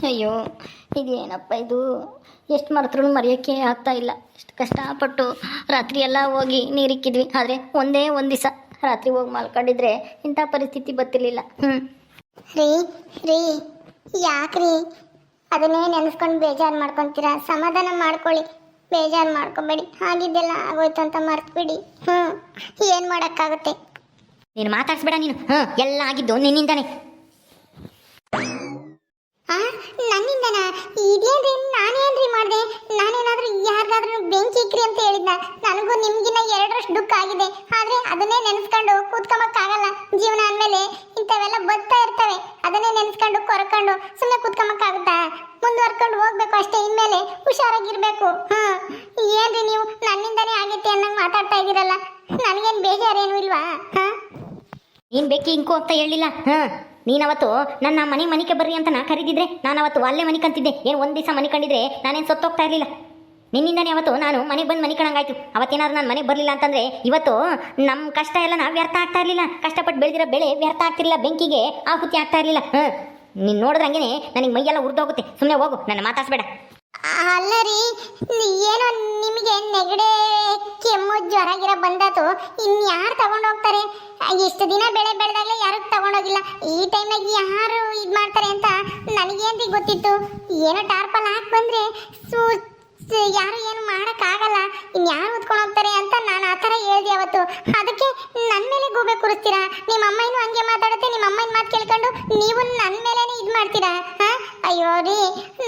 ಅಯ್ಯೋ ಇದೇನಪ್ಪ ಇದು, ಎಷ್ಟು ಮರೆತ್ರೂ ಮರೆಯೋಕ್ಕೆ ಆಗ್ತಾ ಇಲ್ಲ. ಎಷ್ಟು ಕಷ್ಟಪಟ್ಟು ರಾತ್ರಿ ಎಲ್ಲ ಹೋಗಿ ನೀರಿಕ್ಕಿದ್ವಿ, ಆದರೆ ಒಂದೇ ಒಂದು ದಿವಸ ರಾತ್ರಿ ಹೋಗಿ ಮಲ್ಕೊಂಡಿದ್ರೆ ಇಂಥ ಪರಿಸ್ಥಿತಿ ಬರ್ತಿರ್ಲಿಲ್ಲ. ರೀ ರೀ ಯಾಕ್ರಿ ಅದನ್ನೇ ನೆನೆಸ್ಕೊಂಡು ಬೇಜಾರು ಮಾಡ್ಕೊತೀರಾ? ಸಮಾಧಾನ ಮಾಡ್ಕೊಳ್ಳಿ, ಬೇಜಾರು ಮಾಡ್ಕೊಬೇಡಿ. ಆಗಿದ್ದೆಲ್ಲ ಆಗೋಯ್ತು ಅಂತ ಮರ್ತ್ಬಿಡಿ. ಏನು ಮಾಡೋಕ್ಕಾಗುತ್ತೆ? ನೀನು ಮಾತಾಡ್ಸ್ಬೇಡ ನೀನು. ಎಲ್ಲ ಆಗಿದ್ದು ನಿನ್ನಿಂದಾನೆ. ನನ್ನಿಂದನಾ? ಇದೇನ್ರಿ, ನಾನೇನ್ರಿ ಮಾಡಿದೆ? ನಾನೇನಾದ್ರೂ ಯಾರಿಗಾದ್ರೂ ಬೆಂಕಿ ಇಕ್ರಿ ಅಂತ ಹೇಳಿದ್ನ? ನನಗೂ ನಿಮ್ಗಿನ್ನ ಎರಡರಷ್ಟು ದುಃಖ ಆಗಿದೆ, ಆದ್ರೆ ಅದನ್ನೇ ನೆನೆಸ್ಕೊಂಡು ಕೂತ್ಕೊಂಬಕ್ಕಾಗಲ್ಲ. ಜೀವನ ಅಂದಮೇಲೆ ಇಂಥವೆಲ್ಲ ಬರ್ತಾ ಇರ್ತವೆ. ಅದನ್ನೇ ನೆನೆಸ್ಕೊಂಡು ಕೊರಕೊಂಡು ಸುಮ್ಮನೆ ಕೂತ್ಕೊಂಬಕ್ಕಾಗುತ್ತಾ? ಮುಂದುವರ್ಕೊಂಡು ಹೋಗ್ಬೇಕು ಅಷ್ಟೇ. ಇನ್ಮೇಲೆ ಹುಷಾರಾಗಿರ್ಬೇಕು. ಏನ್ರಿ ನೀವು ನನ್ನಿಂದಾನೇ ಆಗೈತೆ ಅನ್ನಂಗೆ ಮಾತಾಡ್ತಾ ಇದ್ದೀರಲ್ಲ, ನನಗೇನು ಬೇಜಾರೇನು ಇಲ್ವಾ? ನೀನು ಬೇಕಿ ಇಂಕು ಅಂತ ಹೇಳಿಲ್ಲ. ನೀನವತ್ತು ನನ್ನ ಮನೆಗೆ ಬರ್ರಿ ಅಂತ ನಾ ಕರೀದಿದ್ರೆ ನಾನು ಅವತ್ತು ಅಲ್ಲೇ ಮನೆ ಕಂತಿದ್ದೆ. ಏನು ಒಂದು ದಿವಸ ಮನೆ ಕಂಡಿದ್ರೆ ನಾನೇನು ಸತ್ತೋಗ್ತಾ ಇರಲಿಲ್ಲ. ನಿನ್ನಿಂದನೇ ಅವತ್ತು ನಾನು ಮನೆಗೆ ಬಂದು ಮನೆ ಕಣಂಗಾಯ್ತು. ಅವತ್ತೇನಾದ್ರು ನಾನು ಮನೆಗೆ ಬರಲಿಲ್ಲ ಅಂತಂದರೆ ಇವತ್ತು ನಮ್ಮ ಕಷ್ಟ ಎಲ್ಲ ನಾವು ವ್ಯರ್ಥ ಆಗ್ತಾ ಇರಲಿಲ್ಲ. ಕಷ್ಟಪಟ್ಟು ಬೆಳೆದಿರೋ ಬೆಳೆ ವ್ಯರ್ಥ ಆಗ್ತಿರಲಿಲ್ಲ, ಬೆಂಕಿಗೆ ಆಹುತಿ ಆಗ್ತಾ ಇರಲಿಲ್ಲ. ನೀನು ನೋಡಿದ್ರೆ ಹಂಗೆ ನನಗೆ ಮೈಯೆಲ್ಲ ಉರಿದೋಗುತ್ತೆ. ಸುಮ್ಮನೆ ಹೋಗು, ನನ್ನ ಮಾತಾಡ್ಸ್ಬೇಡ. ಅಲ್ಲ ರೀ, ಏನೋ ನಿಮಗೆ ನೆಗಡೆ ಕೆಮ್ಮು ಜ್ವರ ಗಿರ ಬಂದಾತು, ಇನ್ಯಾರು ತಗೊಂಡೋಗ್ತಾರೆ? ಇಷ್ಟು ದಿನ ಬೆಳೆ ಬೆಳೆದಾಗಲೇ ಯಾರು ತಗೊಂಡೋಗಿಲ್ಲ. ಈ ಟೈಮ್ನಾಗ ಯಾರು ಇದು ಮಾಡ್ತಾರೆ ಅಂತ ನನಗೇನ್ರಿ ಗೊತ್ತಿತ್ತು? ಏನೋ ಟಾರ್ಪಲ್ ಹಾಕಿ ಬಂದರೆ ಯಾರು ಏನು ಮಾಡೋಕ್ಕಾಗಲ್ಲ, ಇನ್ಯಾರು ಉತ್ಕೊಂಡು ಹೋಗ್ತಾರೆ ಅಂತ ನಾನು ಆ ಥರ ಹೇಳಿದೆ ಅವತ್ತು. ಅದಕ್ಕೆ ನನ್ನ ಮೇಲೆ ಗೂಬೆ ಕೂರಿಸ್ತೀರಾ? ನಿಮ್ಮ ಅಮ್ಮನೂ ಹಂಗೆ ಮಾತಾಡುತ್ತೆ, ನಿಮ್ಮ ಅಮ್ಮನ ಮಾತು ಕೇಳ್ಕೊಂಡು ನೀವು ನನ್ನ ಮೇಲೇ ಇದು ಮಾಡ್ತೀರಾ? ಅಯ್ಯೋ ರೀ,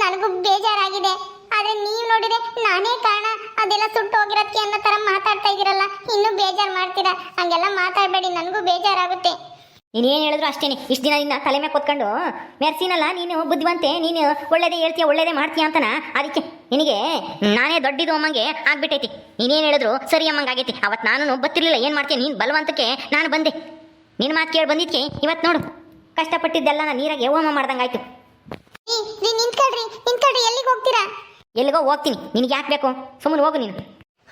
ನನಗೂ ಬೇಜಾರಾಗಿದೆ. ಆದರೆ ನೀವು ನೋಡಿದ್ರೆ ನಾನೇ ಕಾರಣ ಅದೆಲ್ಲ ಸುಟ್ಟು ಹೋಗಿರೋಕ್ಕೆ ಅನ್ನೋ ಥರ ಮಾತಾಡ್ತಾ ಇದ್ದೀರಲ್ಲ, ಇನ್ನೂ ಬೇಜಾರು ಮಾಡ್ತೀರಾ. ಹಂಗೆಲ್ಲ ಮಾತಾಡಬೇಡಿ, ನನಗೂ ಬೇಜಾರಾಗುತ್ತೆ. ನೀನೇನು ಹೇಳಿದ್ರು ಅಷ್ಟೇನೆ. ಇಷ್ಟು ದಿನದಿಂದ ತಲೆ ಮೇಲೆ ಕೊತ್ಕೊಂಡು ಮೆರ್ಸಿನಲ್ಲ ನೀನು ಬುದ್ಧಿವಂತೆ, ನೀನು ಒಳ್ಳೇದೇ ಹೇಳ್ತೀಯ ಒಳ್ಳೇದೇ ಮಾಡ್ತೀಯ ಅಂತನ. ಅದಕ್ಕೆ ನಿನಗೆ ನಾನೇ ದೊಡ್ಡದು ಅಮ್ಮಂಗೆ ಆಗ್ಬಿಟ್ಟೈತಿ. ನೀನೇನು ಹೇಳಿದ್ರು ಸರಿ ಅಮ್ಮಂಗೆ ಆಗೈತಿ. ಅವತ್ತು ನಾನು ಬತ್ತಿರಲಿಲ್ಲ, ಏನು ಮಾಡ್ತೀನಿ ನೀನು ಬಲವಂತಕ್ಕೆ ನಾನು ಬಂದೆ. ನಿನ್ನ ಮಾತು ಕೇಳಿ ಬಂದಿದ್ದಕ್ಕೆ ಇವತ್ತು ನೋಡು ಕಷ್ಟಪಟ್ಟಿದ್ದೆಲ್ಲ ನಾನು ನೀರಾಗೆ ಹೋಮ ಮಾಡ್ದಂಗಾಯ್ತು. ನಿಂತ್ಕೊಳ್ರಿ, ಎಲ್ಲಿಗೆ ಹೋಗ್ತೀರಾ? ಎಲ್ಲಿಗೋ ಹೋಗ್ತೀನಿ, ನಿನಗೆ ಯಾಕೆ ಬೇಕು? ಸುಮ್ಮನೆ ಹೋಗು ನೀನು.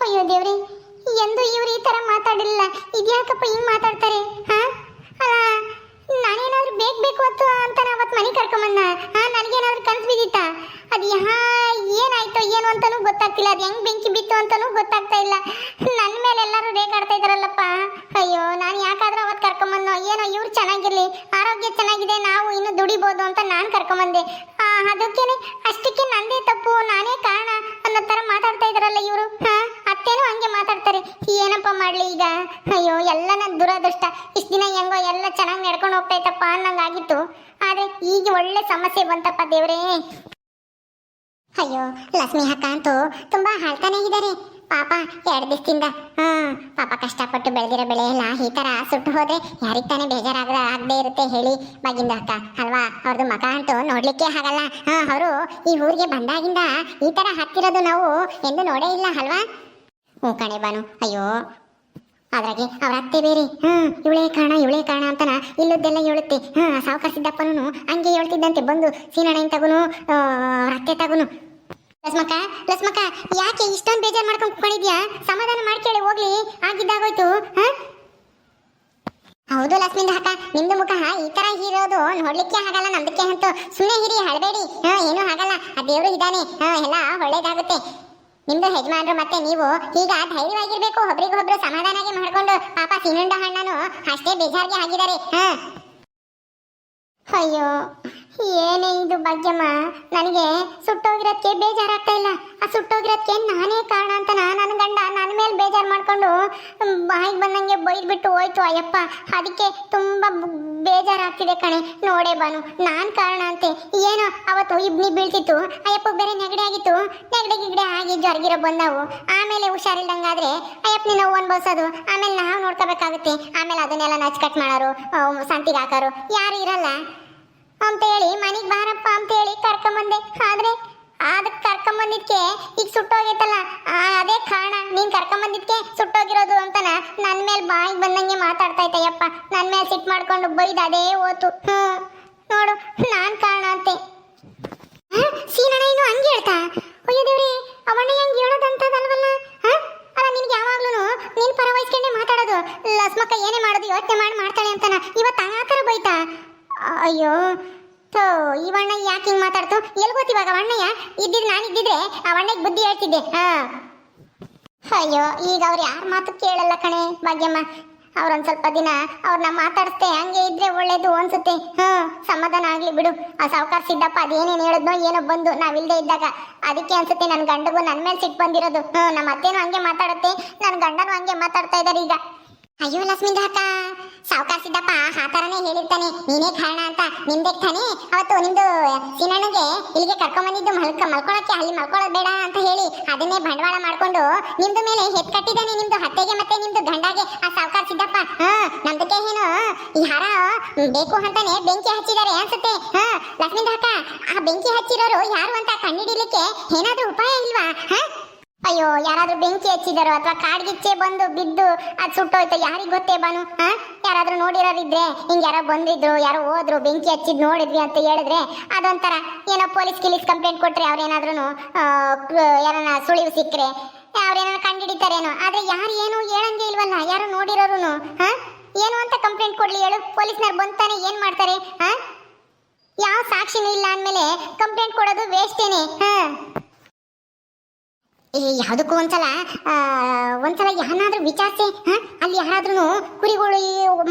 ಅಯ್ಯೋ ದೇವ್ರಿ, ಎಂದು ಇವ್ರು ಈ ಥರ ಮಾತಾಡಿಲ್ಲ. ಇದ್ಯಾಕಪ್ಪ ಹಿಂಗೆ ಮಾತಾಡ್ತಾರೆ? ಅಲ್ಲ, ನಾನೇನಾದ್ರೂ ಬೇಕು ಅಂತ ಅವತ್ತು ಮನೆ ಕರ್ಕೊಂಬಂದ. ನನಗೇನಾದ್ರೂ ಕನ್ಸು ಬಿದ್ದಿತ್ತಾ? ಅದು ಏನಾಯ್ತೋ ಏನು ಅಂತಲೂ ಗೊತ್ತಾಗ್ತಿಲ್ಲ. ಅದು ಹೆಂಗೆ ಬೆಂಕಿ ಬಿತ್ತು ಅಂತಲೂ ಗೊತ್ತಾಗ್ತಾ ಇಲ್ಲ. ನನ್ನ ಮೇಲೆ ಎಲ್ಲರೂ ರೇಗಾಡ್ತಾ ಇದ್ದಾರಲ್ಲಪ್ಪ. ಅಯ್ಯೋ, ನಾನು ಯಾಕಾದ್ರೂ ಅವತ್ತು ಕರ್ಕೊಂಬಂದು, ಏನೋ ಇವ್ರು ಚೆನ್ನಾಗಿರಲಿ, ಆರೋಗ್ಯ ಚೆನ್ನಾಗಿದೆ, ನಾವು ಇನ್ನೂ ದುಡಿಬೋದು ಅಂತ ನಾನು ಕರ್ಕೊಂಬಂದೆ. ಅದಕ್ಕೇನೆ ಅಷ್ಟಕ್ಕೆ ನಂದೇ ತಪ್ಪು, ನಾನೇ ಕಾರಣ ಅನ್ನೋ ಥರ ಮಾತಾಡ್ತಾ ಇದ್ದಾರಲ್ಲ ಇವರು. ಅತ್ತೇನೋ ಹಂಗೆ ಮಾತಾಡ್ತಾರೆ. ಏನಪ್ಪ ಮಾಡಲಿ ಈಗ? ಅಯ್ಯೋ, ಎಲ್ಲ ನನ್ನ ದುರದೃಷ್ಟ. ಇಷ್ಟು ದಿನ ಹೆಂಗೋ ಎಲ್ಲ ಚೆನ್ನಾಗಿ ನಡ್ಕೊಂಡು ಹೋಗ್ತೈತಪ್ಪ ಅನ್ನಂಗಾಗಿತ್ತು. ಆದರೆ ಈಗ ಒಳ್ಳೆ ಸಮಸ್ಯೆ ಬಂತಪ್ಪ ದೇವ್ರೇ. ಅಯ್ಯೋ, ಲಕ್ಷ್ಮಿ ಅಕ್ಕ ಅಂತೂ ತುಂಬಾ ಹಾಳ್ತಾನೆ ಇದ್ದಾರೆ ಪಾಪ. 2 ದಿವಸದಿಂದ ಪಾಪ ಕಷ್ಟಪಟ್ಟು ಬೆಳೆದಿರೋ ಬೆಳೆ ಎಲ್ಲ ಈ ಥರ ಸುಟ್ಟು ಹೋದ್ರೆ ಯಾರಿಗೆ ತಾನೇ ಆಗದೆ ಇರುತ್ತೆ ಹೇಳಿ ಬಾಗಿಂದ ಅಕ್ಕ ಅಲ್ವಾ? ಅವ್ರದ್ದು ಮಕ ಅಂತೂ ನೋಡ್ಲಿಕ್ಕೆ ಆಗಲ್ಲ. ಅವರು ಈ ಊರಿಗೆ ಬಂದಾಗಿಂದ ಈ ಥರ ಹತ್ತಿರೋದು ನಾವು ಎಂದು ನೋಡೇ ಇಲ್ಲ ಅಲ್ವಾ? ಕಣೆ ಬಾನು. ಅಯ್ಯೋ, ಅದ್ರಾಗೆ ಅವ್ರ ಅತ್ತೆ ಬೇರೆ ಇವಳೇ ಕಾರಣ ಅಂತನ ಇಲ್ಲದ್ದೆಲ್ಲ ಹೇಳುತ್ತೆ. ಸಾವುಕಾರ ಸಿದ್ದಪ್ಪನೂ ಹಂಗೆ ಹೇಳ್ತಿದ್ದಂತೆ, ಬಂದು ಸೀನಣ್ಣ ತಗುನು ಅತ್ತೆ ತಗುನು. ಲಸ್ಮಕ್ಕ ಯಾಕೆ ಇಷ್ಟೊಂದು ಬೇಜಾರು ಮಾಡ್ಕೊಂಡು ಕುತ್ಕೊಂಡಿದ್ಯಾ? ಸಮಾಧಾನ ಮಾಡ್ಕೇಳಿ ಹೋಗ್ಲಿ, ಆಗಿದ್ದಾಗೋಯ್ತು. ಹೌದು ಲಕ್ಷ್ಮಿಂದ ಅಕ್ಕ, ನಿಮ್ದು ಮುಖ ಈ ತರ ಇರೋದು ನೋಡ್ಲಿಕ್ಕೆ ಆಗಲ್ಲ. ನಮ್ದಕ್ಕೆ ಅಂತೂ ಸುಮ್ಮನೆ ಹಿರಿ ಹಳಬೇಡಿ. ಏನೂ ಆಗಲ್ಲ, ಆ ದೇವ್ರು ಇದ್ದಾನೆ, ಎಲ್ಲ ಒಳ್ಳೇದಾಗುತ್ತೆ. ನಿಮ್ದು ಯಜಮಾನ್ರು ಮತ್ತೆ ನೀವು ಈಗ ಧೈರ್ಯವಾಗಿರ್ಬೇಕು. ಒಬ್ರಿಗೊಬ್ರು ಸಮಾಧಾನಾಗಿ ಮಾಡ್ಕೊಂಡು. ಪಾಪ ಸೀನುಂಡ ಹಣ್ಣನು ಅಷ್ಟೇ ಬೇಜಾರಿಗೆ ಆಗಿದ್ದಾರೆ. ಅಯ್ಯೋ, ಏನೇ ಇದು ಭಾಗ್ಯಮ್ಮ, ನನಗೆ ಸುಟ್ಟೋಗಿರೋದಕ್ಕೆ ಬೇಜಾರಾಗ್ತಾ ಇಲ್ಲ. ಆ ಸುಟ್ಟೋಗಿರೋದಕ್ಕೆ ನಾನೇ ಕಾರಣ ಅಂತ ನನ್ನ ಗಂಡ ನನ್ನ ಮೇಲೆ ಬೇಜಾರು ಮಾಡ್ಕೊಂಡು ಬಾಯಿಗೆ ಬಂದಂಗೆ ಬೈದ್ಬಿಟ್ಟು ಹೋಯ್ತು ಅಯ್ಯಪ್ಪ. ಅದಕ್ಕೆ ತುಂಬ ಬೇಜಾರಾಗ್ತಿದೆ ಕಣೆ. ನೋಡೇ ಬಾನು, ನಾನು ಕಾರಣ ಅಂತೆ. ಏನೋ ಅವತ್ತು ಇಬ್ನಿ ಬೀಳ್ತಿತ್ತು, ಅಯ್ಯಪ್ಪ ಬೇರೆ ನೆಗಡಿ ಆಗಿತ್ತು. ನೆಗಡಿ ಆಗಿ ಜ್ವರಗಿರೋ ಬಂದವು. ಆಮೇಲೆ ಹುಷಾರಿಲ್ದಂಗಾದ್ರೆ ಅಯ್ಯಪ್ಪನ ನೋವು ಅನ್ಭವಿಸೋದು, ಆಮೇಲೆ ನಾವು ನೋಡ್ಕೋಬೇಕಾಗುತ್ತೆ. ಆಮೇಲೆ ಅದನ್ನೆಲ್ಲ ನಚ್ಕಟ್ ಮಾಡೋರು, ಸಂತಿಗೆ ಹಾಕೋರು ಯಾರು ಇರಲ್ಲ ಅಂತ ಹೇಳಿ ಮನೆಗೆ ಬಾರಪ್ಪ ಅಂತ ಹೇಳಿ ಕರ್ಕೊಂಬಂದೆ. ಆದರೆ ಅದಕ್ಕೆ ಕರ್ಕೊಂಬಂದಿದ್ಕೆ ಈಗ ಸುಟ್ಟೋಗೈತಲ್ಲ, ಅದೇ ಕಾರಣ. ನೀನು ಕರ್ಕೊಂಬಂದಿದ್ಕೆ ಸುಟ್ಟೋಗಿರೋದು ಅಂತನ ನನ್ನ ಮೇಲೆ ಬಾಯಿಗೆ ಬಂದಂಗೆ ಮಾತಾಡ್ತಾ ಇದ್ದಯ್ಯಪ್ಪ. ನನ್ನ ಮೇಲೆ ಸಿಟ್ಟು ಮಾಡ್ಕೊಂಡು ಬೈದು ಅದೇ ಓತು. ನೋಡು, ನಾನು ಕಾರಣ ಅಂತೆ. ಸೀನಣ್ಣ ಇನ್ನು ಹಂಗೆ ಹೇಳ್ತಾ? ಅಯ್ಯೋ ದೇವ್ರಿ, ಅವಣ್ಣ ಹೆಂಗೆ ಹೇಳೋದಂತದಲ್ವಲ್ಲ. ಅಲ್ಲ, ನಿನ್ಗೆ ಯಾವಾಗ್ಲೂ ನೀನು ಪರ ವಹಿಸ್ಕೊಂಡೆ ಮಾತಾಡೋದು. ಲಸ್ಮಕ್ಕ ಏನೇ ಮಾಡೋದು ಯೋಚನೆ ಮಾಡ್ತಾಳೆ ಅಂತನ ಇವತ್ತು ಆ ಥರ ಬೈತಾ? ಅಯ್ಯೋ, ಇವಣ್ಣ ಯಾಕೆ ಹಿಂಗ್ ಮಾತಾಡ್ತು ಎಲ್ಲಿ ಗೊತ್ತಿವಾಗ ಅಣ್ಣಯ್ಯ ಇದ್ದಿದ್ ನಾನು ಇದ್ದಿದ್ರೆ ಆ ಅಣ್ಣಗೆ ಬುದ್ಧಿ ಹೇಳ್ತಿದ್ದೆ ಅಯ್ಯೋ ಈಗ ಅವ್ರು ಯಾರ ಮಾತು ಕೇಳಲ್ಲ ಕಣೆ ಭಾಗ್ಯಮ್ಮ ಅವ್ರೊಂದ್ ಸ್ವಲ್ಪ ದಿನ ಅವ್ರನ್ನ ಮಾತಾಡಿಸ್ತೆ ಹಂಗೆ ಇದ್ರೆ ಒಳ್ಳೇದು ಅನ್ಸುತ್ತೆ ಸಮಾಧಾನ ಆಗ್ಲಿ ಬಿಡು ಆ ಸಾವುಕಾರ ಸಿದ್ದಪ್ಪ ಅದೇನೇನು ಹೇಳಿದ್ನೋ ಏನೋ ಬಂದು ನಾವಿಲ್ದೇ ಇದ್ದಾಗ ಅದಕ್ಕೆ ಅನ್ಸುತ್ತೆ ನನ್ನ ಗಂಡಗೂ ನನ್ನ ಮೇಲೆ ಸಿಟ್ಟು ಬಂದಿರೋದು ನಮ್ಮ ಅತ್ತೆನೂ ಹಂಗೆ ಮಾತಾಡುತ್ತೆ ನನ್ನ ಗಂಡನೂ ಹಂಗೆ ಮಾತಾಡ್ತಾ ಇದ್ದಾರೆ ಈಗ ಅಯ್ಯೋ ಲಕ್ಷ್ಮೀಂದ ಅಕ್ಕ ಸಾವುಕಾರ ಸಿದ್ದಪ್ಪ ಆ ಥರನೇ ಹೇಳಿರ್ತಾನೆ ನೀನೇ ಕಾರಣ ಅಂತ ನಿಮ್ದೇ ತಾನೇ ಅವತ್ತು ನಿಮ್ದು ಸೀನಣ್ಣಗೆ ಇಲ್ಲಿಗೆ ಕರ್ಕೊಂಬಂದಿದ್ದು ಮಲ್ಕೊಳಕ್ಕೆ ಅಲ್ಲಿ ಮಲ್ಕೊಳ್ಳೋದು ಬೇಡ ಅಂತ ಹೇಳಿ ಅದನ್ನೇ ಬಂಡವಾಳ ಮಾಡ್ಕೊಂಡು ನಿಮ್ದು ಮೇಲೆ ಹೆತ್ ಕಟ್ಟಿದ್ದಾನೆ ನಿಮ್ದು ಹತ್ತೆಗೆ ಮತ್ತೆ ನಿಮ್ದು ಗಂಡಾಗೆ ಆ ಸಾವುಕಾರ ಸಿದ್ದಪ್ಪ ನಮ್ದಕ್ಕೆ ಏನು ಈ ಹಾರ ಬೇಕು ಅಂತಾನೆ ಬೆಂಕಿ ಹಚ್ಚಿದ್ದಾರೆ ಅನ್ಸುತ್ತೆ ಲಕ್ಷ್ಮೀಂದ ಅಕ್ಕ ಆ ಬೆಂಕಿ ಹಚ್ಚಿರೋರು ಯಾರು ಅಂತ ಕಂಡಿಡಿಲಿಕ್ಕೆ ಏನಾದ್ರೂ ಉಪಾಯ ಇಲ್ವಾ ಅಯ್ಯೋ ಯಾರಾದ್ರೂ ಬೆಂಕಿ ಹಚ್ಚಿದಾರೋ ಅಥವಾ ಕಾಡ್ಗಿಚ್ಚೆ ಬಂದು ಬಿದ್ದು ಅದು ಸುಟ್ಟೋಯ್ತು ಯಾರಿಗ್ ಗೊತ್ತೇ ಬಾನು ಯಾರಾದ್ರೂ ನೋಡಿರೋರಿದ್ರೆ ಹಿಂಗ್ ಯಾರೋ ಬಂದಿದ್ರು ಯಾರೋ ಹೋದ್ರು ಬೆಂಕಿ ಹಚ್ಚಿದ್ ನೋಡಿದ್ವಿ ಅಂತ ಹೇಳಿದ್ರೆ ಅದೊಂಥರ ಏನೋ ಪೊಲೀಸ್ ಕಂಪ್ಲೇಂಟ್ ಕೊಟ್ರೆ ಅವ್ರೇನಾದ್ರೂ ಯಾರನ್ನ ಸುಳಿವು ಸಿಕ್ಕರೆ ಅವ್ರೇನಾದ್ರು ಕಂಡಿಡಿತಾರೇನೋ ಆದ್ರೆ ಯಾರು ಏನು ಹೇಳಂಗೆ ಇಲ್ವಲ್ಲ ಯಾರು ನೋಡಿರೋರು ಏನು ಅಂತ ಕಂಪ್ಲೇಂಟ್ ಕೊಡ್ಲಿ ಹೇಳು ಪೊಲೀಸ್ನವ್ರು ಬಂತಾನೆ ಏನ್ ಮಾಡ್ತಾರೆ ಯಾವ ಸಾಕ್ಷಿನೂ ಇಲ್ಲ ಅಂದ್ಮೇಲೆ ಕಂಪ್ಲೇಂಟ್ ಕೊಡೋದು ವೇಸ್ಟೇನೆ ಯಾವುದಕ್ಕೂ ಒಂದ್ಸಲ ಯಾರನ್ನಾದ್ರೂ ವಿಚಾರಿಸಿ ಅಲ್ಲಿ ಯಾರಾದ್ರೂ ಕುರಿಗಳು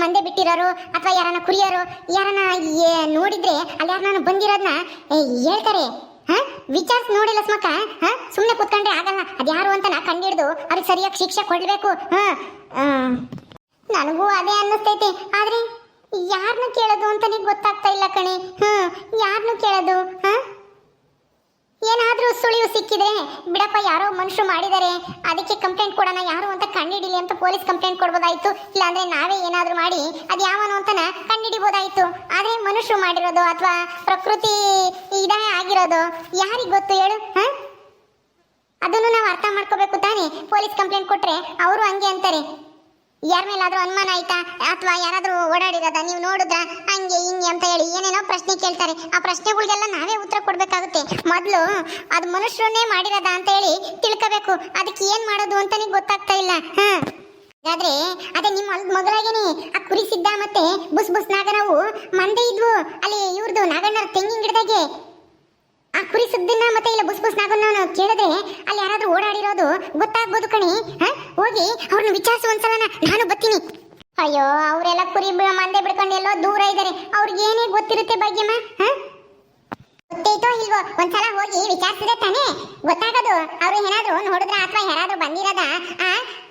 ಮಂದೆ ಬಿಟ್ಟಿರೋರು ಅಥವಾ ಯಾರನ್ನ ಕುರಿಯೋರು ಯಾರನ್ನ ನೋಡಿದ್ರೆ ಅಲ್ಲಿ ಯಾರನ್ನ ಬಂದಿರೋದನ್ನ ಹೇಳ್ತಾರೆ ವಿಚಾರಿಸಿ ನೋಡಿ ಲಕ್ಷ್ಮಕ್ಕ ಸುಮ್ಮನೆ ಕೂತ್ಕೊಂಡ್ರೆ ಆಗಲ್ಲ ಅದ್ಯಾರು ಅಂತ ನಾ ಕಂಡಿಡ್ದು ಅವ್ರಿಗೆ ಸರಿಯಾಗಿ ಶಿಕ್ಷೆ ಕೊಡ್ಬೇಕು ನನಗೂ ಅದೇ ಅನ್ನಿಸ್ತೈತೆ ಆದ್ರೆ ಯಾರನ್ನ ಕೇಳೋದು ಅಂತಾನೆ ಗೊತ್ತಾಗ್ತಾ ಇಲ್ಲ ಕಣೆ ಯಾರನ್ನು ಕೇಳೋದು ಏನಾದ್ರೂ ಸುಳಿವು ಸಿಕ್ಕಿದ್ರೆ ಬಿಡಪ್ಪ ಯಾರೋ ಮನುಷ್ಯರು ಮಾಡಿದ್ದಾರೆ ಅದಕ್ಕೆ ಕಂಪ್ಲೇಂಟ್ ಕೊಡೋಣ ಯಾರು ಅಂತ ಕಂಡಿಡಿಲಿ ಅಂತ ಪೊಲೀಸ್ ಕಂಪ್ಲೇಂಟ್ ಕೊಡ್ಬೋದಾಯ್ತು ಇಲ್ಲಾಂದ್ರೆ ನಾವೇ ಏನಾದ್ರೂ ಮಾಡಿ ಅದು ಯಾವನು ಅಂತನ ಕಂಡಿಡಿಬೋದಾಯ್ತು ಆದ್ರೆ ಮನುಷ್ಯರು ಮಾಡಿರೋದು ಅಥವಾ ಪ್ರಕೃತಿ ಇದೇ ಆಗಿರೋದು ಯಾರಿಗೆ ಗೊತ್ತು ಹೇಳು ಅದನ್ನು ನಾವು ಅರ್ಥ ಮಾಡ್ಕೋಬೇಕು ತಾನೆ ಪೊಲೀಸ್ ಕಂಪ್ಲೇಂಟ್ ಕೊಟ್ರೆ ಅವರು ಹಂಗೆ ಅಂತಾರೆ ಯಾರ ಮೇಲಾದ್ರೂ ಅನುಮಾನ ಆಯ್ತಾ ಅಥವಾ ಯಾರಾದ್ರೂ ಓಡಾಡಿರೋದ ನೀವು ನೋಡಿದ್ರ ಹಂಗೆ ಹಿಂಗೆ ಅಂತ ಹೇಳಿ ಏನೇನೋ ಪ್ರಶ್ನೆ ಕೇಳ್ತಾರೆ ಆ ಪ್ರಶ್ನೆಗಳಿಗೆಲ್ಲ ನಾವೇ ಉತ್ತರ ಕೊಡ್ಬೇಕಾಗುತ್ತೆ ಮೊದಲು ಅದು ಮನುಷ್ಯರನ್ನೇ ಮಾಡಿರೋದ ಅಂತ ಹೇಳಿ ತಿಳ್ಕೋಬೇಕು ಅದಕ್ಕೆ ಏನ್ ಮಾಡೋದು ಅಂತಾನೆ ಗೊತ್ತಾಗ್ತಾ ಇಲ್ಲ ಹಾಗಾದ್ರೆ ಅದೇ ನಿಮ್ಮ ಮೊದಲಾಗೇನೆ ಆ ಕುರಿ ಸಿದ್ದ ಮತ್ತೆ ಬುಸ್ ನಾಗನವು ಮಂದೆ ಇದ್ವು ಅಲ್ಲಿ ಇವ್ರದ್ದು ನಾಗಣ್ಣರ ತೆಂಗಿನ ಗಿಡದಾಗೆ ಆ ಕುರಿ ಸುದ್ದಿನ ಮತ್ತೆ ಇಲ್ಲ ಬುಸ್ ನಾಗನ್ನ ಕೇಳಿದ್ರೆ ಅಲ್ಲಿ ಯಾರಾದ್ರೂ ಓಡಾಡಿರೋದು ಗೊತ್ತಾಗ್ಬೋದು ಕಣಿ ಹೋಗಿ ಅವ್ರನ್ನ ವಿಚಾರಿಸು ಒಂದ್ಸಲ ನಾನು ಬರ್ತೀನಿ ಅಯ್ಯೋ ಅವರೆಲ್ಲ ಕುರಿ ಮಂದೆ ಬಿಡ್ಕೊಂಡು ಎಲ್ಲೋ ದೂರ ಇದ್ದಾರೆ ಅವ್ರಿಗೆ ಏನೇ ಗೊತ್ತಿರುತ್ತೆ ಭಾಗ್ಯಮ್ಮ ಗೊತ್ತೈತೋ ಇಲ್ವೋ ಒಂದ್ಸಲ ಹೋಗಿ ವಿಚಾರಿಸಿದ್ರೆ ತಾನೇ ಗೊತ್ತಾಗೋದು ಅವ್ರು ಏನಾದ್ರು ನೋಡಿದ್ರ ಅಥವಾ ಯಾರಾದ್ರೂ ಬಂದಿರೋದ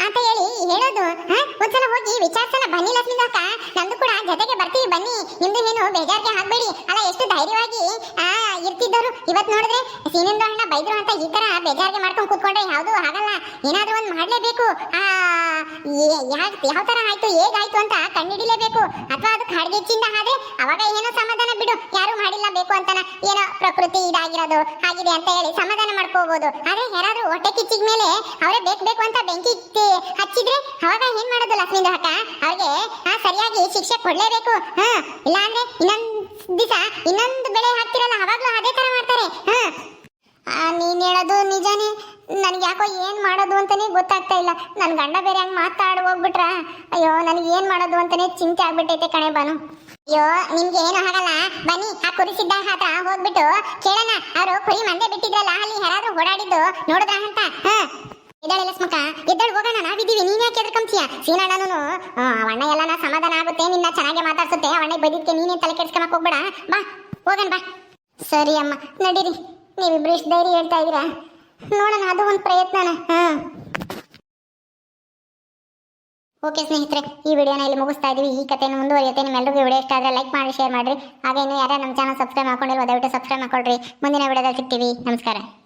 ಅಂತ ಹೇಳಿ ಹೇಳೋದು ಒಂದ್ಸಲ ಹೋಗಿ ವಿಚಾರಿಸೋಣ ಬನ್ನಿ ಲಕ್ಷ್ಮೀದಕ್ಕ ನಮ್ದು ಕೂಡ ಜೊತೆಗೆ ಬರ್ತೀವಿ ಬನ್ನಿ ನಿಮ್ದು ಏನು ಬೇಜಾರಿಗೆ ಹಾಕ್ಬೇಡಿ ಅಲ್ಲ ಎಷ್ಟು ಧೈರ್ಯವಾಗಿ ಇರ್ತಿದ್ದವರು ಇವತ್ತು ನೋಡಿದ್ರೆ ಸೀನಿಂದ ಅಣ್ಣ ಬೈದ್ರು ಅಂತ ಈ ತರ ಬೇಜಾರಿಗೆ ಮಾಡ್ಕೊಂಡು ಕೂತ್ಕೊಂಡ್ರೆ ಯಾವುದು ಆಗಲ್ಲ ಏನಾದ್ರೂ ಒಂದು ಮಾಡ್ಲೇಬೇಕು ಯಾವ ತರ ಆಯ್ತು ಹೇಗಾಯ್ತು ಅಂತ ಕಂಡಿಡಿಲೇಬೇಕು ಅಥವಾ ಅದು ಕಾಡ್ಗಿಚ್ಚಿಂದ ಆದ್ರೆ ಅವಾಗ ಏನೋ ಸಮಾಧಾನ ಬಿಡು ಯಾರು ಮಾಡಿಲ್ಲ ಬೇಕು ಅಂತಾನ ಏನೋ ಪ್ರಕೃತಿ ಇದಾಗಿರೋದು ಆಗಿದೆ ಅಂತ ಹೇಳಿ ಸಮಾಧಾನ ಮಾಡ್ಕೋಬಹುದು ಆದ್ರೆ ಯಾರಾದ್ರೂ ಹೊಟ್ಟೆ ಕಿಚ್ಚಿದ ಮೇಲೆ ಅವರೇ ಬೇಕು ಅಂತ ಬೆಂಕಿ ಹಚ್ಚಿದ್ರೆ ಅವಾಗ ಏನ್ ಮಾಡೋದು ಲಕ್ಷ್ಮೀಂದ್ರ ಅಕ್ಕ ಅವ್ರಿಗೆ ಸರಿಯಾಗಿ ಶಿಕ್ಷೆ ಕೊಡ್ಲೇಬೇಕು ಇಲ್ಲ ಅಂದ್ರೆ ಇನ್ನೊಂದು ಬೆಳೆ ಹಾಕ್ತಿರಲ್ಲ ಅವಾಗ್ಲೂ ಅದೇ ತರ ಮಾಡ್ತಾರೆ ನೀನ್ ಹೇಳೋದು ನಿಜಾನೇ ನನ್ಗೆ ಯಾಕೋ ಏನ್ ಮಾಡೋದು ಅಂತಾನೆ ಗೊತ್ತಾಗ್ತಾ ಇಲ್ಲ ನನ್ ಗಂಡ ಬೇರೆ ಹಂಗ್ ಮಾತಾಡ್ ಹೋಗ್ಬಿಟ್ರ ಅಯ್ಯೋ ನನಗೆ ಏನ್ ಮಾಡೋದು ಅಂತಾನೆ ಚಿಂತೆ ಆಗ್ಬಿಟ್ಟೈತೆ ಕಣೆ ಬಾನು ಅಯ್ಯೋ ನಿಮ್ಗೆ ಏನು ಆಗಲ್ಲ ಬನ್ನಿ ಆ ಕುರಿ ಸಿದ್ದ ಹತ್ರ ಹೋಗ್ಬಿಟ್ಟು ಕೇಳೋಣ ಅವರು ಕುರಿ ಮಂದೆ ಬಿಟ್ಟಿದ್ರಲ್ಲ ಅಲ್ಲಿ ಯಾರಾದ್ರೂ ಓಡಾಡಿದ್ದು ನೋಡಿದ್ರ ಅಂತ ಎದ್ದಾಳೆ ಲಕ್ಷ್ಮಕ್ಕ ಎದ್ದಾಳು ಹೋಗೋಣ ನಾವಿದ್ದೀವಿ ನೀನ್ ಯಾಕೆ ಎದ್ಕೊಂತೀಯ ಸೀನಣ್ಣನು ಅಣ್ಣ ಎಲ್ಲ ಸಮಾಧಾನ ಆಗುತ್ತೆ ನಿನ್ನ ಚೆನ್ನಾಗಿ ಮಾತಾಡ್ಸುತ್ತೆ ಅವಣ್ಣ ಬೈದಿದ್ಕೆ ನೀನೇ ತಲೆ ಕೆಡ್ಸ್ಕೊಳಕ್ ಹೋಗ್ಬೇಡ ಬಾ ಹೋಗೋಣ ಬಾ ಸರಿ ಅಮ್ಮ ನಡೀರಿ ನೀವಿಬ್ರು ಇಷ್ಟು ಧೈರ್ಯ ಹೇಳ್ತಾ ಇದೀರಾ ನೋಡೋಣ ಅದು ಒಂದು ಪ್ರಯತ್ನನ ಓಕೆ ಸ್ನೇಹಿತರೆ ಈ ವಿಡಿಯೋನ ಇಲ್ಲಿ ಮುಗಿಸ್ತಾ ಇದೀವಿ ಈ ಕಥೆಯನ್ನು ಮುಂದುವರಿಯುತ್ತೆ ನಿಮ್ಮೆಲ್ಲರಿಗೂ ವಿಡಿಯೋ ಇಷ್ಟ ಆದರೆ ಲೈಕ್ ಮಾಡಿ ಶೇರ್ ಮಾಡಿರಿ ಹಾಗೆ ಇನ್ನು ಯಾರು ನಮ್ಮ ಚಾನಲ್ ಸಬ್ಸ್ಕ್ರೈಬ್ ಮಾಡ್ಕೊಂಡಿರೋ ದಯವಿಟ್ಟು ಸಬ್ಸ್ಕ್ರೈಬ್ ಮಾಡ್ಕೊಳ್ರಿ ಮುಂದಿನ ವಿಡಿಯೋದಲ್ಲಿ ಸಿಗ್ತೀವಿ ನಮಸ್ಕಾರ